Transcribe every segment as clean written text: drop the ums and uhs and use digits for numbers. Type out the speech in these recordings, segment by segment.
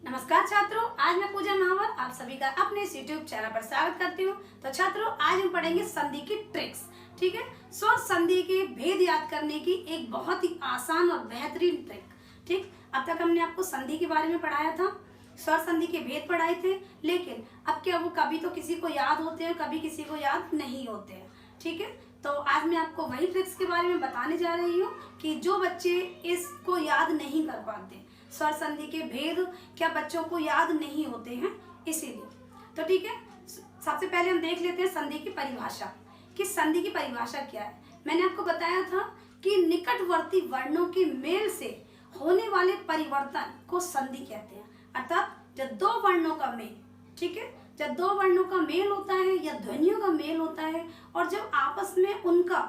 नमस्कार छात्रों, आज मैं पूजा महावर आप सभी का अपने इस YouTube चैनल पर स्वागत करती हूँ। तो छात्रों, आज हम पढ़ेंगे संधि की ट्रिक्स। ठीक है, स्वर संधि के भेद याद करने की एक बहुत ही आसान और बेहतरीन ट्रिक। ठीक, अब तक हमने आपको संधि के बारे में पढ़ाया था, स्वर संधि के भेद पढ़ाए थे, लेकिन अब क्या वो कभी तो किसी को याद होते हैं, कभी किसी को याद नहीं होते हैं। ठीक है, तो आज मैं आपको वही ट्रिक्स के बारे में बताने जा रही हूँ कि जो बच्चे इसको याद नहीं कर पाते, स्वर संधि के भेद क्या बच्चों को याद नहीं होते हैं, इसीलिए। तो ठीक है, सबसे पहले हम देख लेते हैं संधि की परिभाषा कि संधि की परिभाषा क्या है। मैंने आपको बताया था कि निकटवर्ती वर्णों के मेल से होने वाले परिवर्तन को संधि कहते हैं, अर्थात जब दो वर्णों का मेल, ठीक है, जब दो वर्णों का मेल होता है या ध्वनियों का मेल होता है और जब आपस में उनका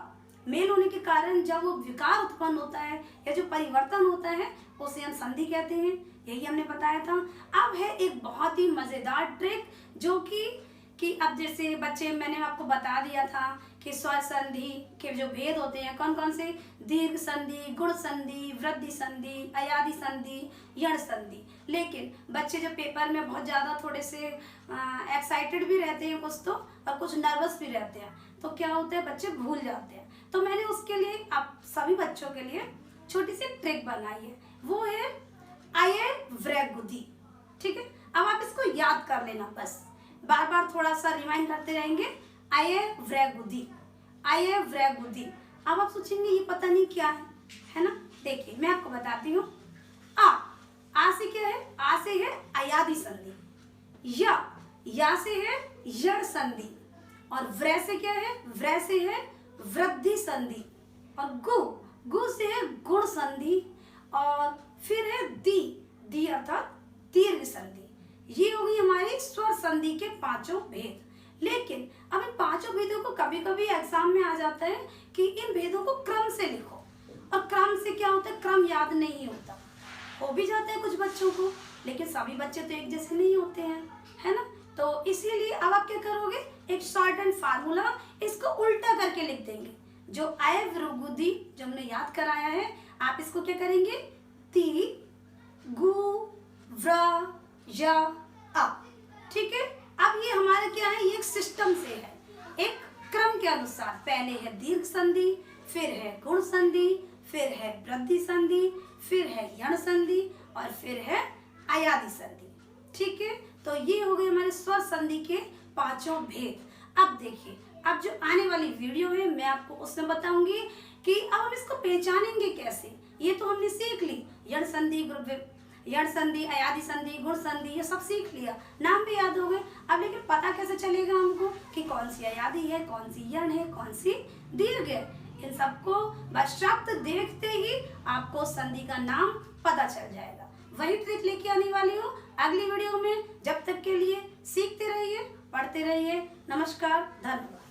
मेल होने के कारण जब वो विकार उत्पन्न होता है या जो परिवर्तन होता है उसे हम संधि कहते हैं। यही हमने बताया था। अब है एक बहुत ही मजेदार ट्रिक जो कि अब जैसे बच्चे, मैंने आपको बता दिया था कि स्वर संधि के जो भेद होते हैं कौन कौन से, दीर्घ संधि, गुण संधि, वृद्धि संधि, अयादि संधि, यण संधि। लेकिन बच्चे जब पेपर में बहुत ज़्यादा थोड़े से एक्साइटेड भी रहते हैं कुछ तो, और कुछ नर्वस भी रहते हैं, तो क्या होता है बच्चे भूल जाते हैं। तो मैंने उसके लिए आप सभी बच्चों के लिए छोटी सी ट्रिक बनाई है, वो है अये वृगुदि। ठीक है, अब आप इसको याद कर लेना, बस बार बार थोड़ा सा रिमाइंड करते रहेंगे, अये वृगुदि, अये वृगुदि। अब आप सोचेंगे ये पता नहीं क्या है ना। देखिए मैं आपको बताती हूँ। आ से क्या है, आ से है अयादि संधि, या से है यण संधि, और व्र से क्या है, व्र से है वृद्धि संधि, और गु से है गुण संधि, और फिर है दी अर्थात दीर्घ संधि। ये होगी हमारी स्वर संधि के पांचों भेद। लेकिन अब इन पांचों भेदों को कभी कभी एग्जाम में आ जाता है कि इन भेदों को क्रम से लिखो, और क्रम से क्या होता है, क्रम याद नहीं होता। हो भी जाता है कुछ बच्चों को, लेकिन सभी बच्चे तो एक जैसे नहीं होते हैं, है ना। तो इसीलिए अब आप क्या करोगे, एक शॉर्ट एंड फार्मूला, इसको उल्टा करके लिख देंगे। जो अये वृगुदि जो हमने याद कराया है, आप इसको क्या करेंगे, ती गु व्र य अ। ठीक है, अब ये हमारा क्या है, ये एक सिस्टम से है, एक क्रम के अनुसार। पहले है दीर्घ संधि, फिर है गुण संधि, फिर है वृद्धि संधि, फिर है यण संधि, और फिर है अयादि संधि। ठीक है, तो ये हो गए हमारे स्वर संधि के पांचों भेद। अब देखिए, अब जो आने वाली वीडियो है मैं आपको उसमें बताऊंगी कि अब हम इसको पहचानेंगे कैसे। ये तो हमने सीख ली, यण संधि, अयादि संधि, गुण संधि, ये सब सीख लिया, नाम भी याद हो गए। अब लेकिन पता कैसे चलेगा हमको कि कौन सी अयादि है, कौन सी यण है, कौन सी दीर्घ है। इन सबको बस शब्द देखते ही आपको संधि का नाम पता चल जाएगा। वही ट्रिक लेके आने वाली हूँ अगली वीडियो में। जब तक के लिए सीखते रहिए, पढ़ते रहिए। नमस्कार, धन्यवाद।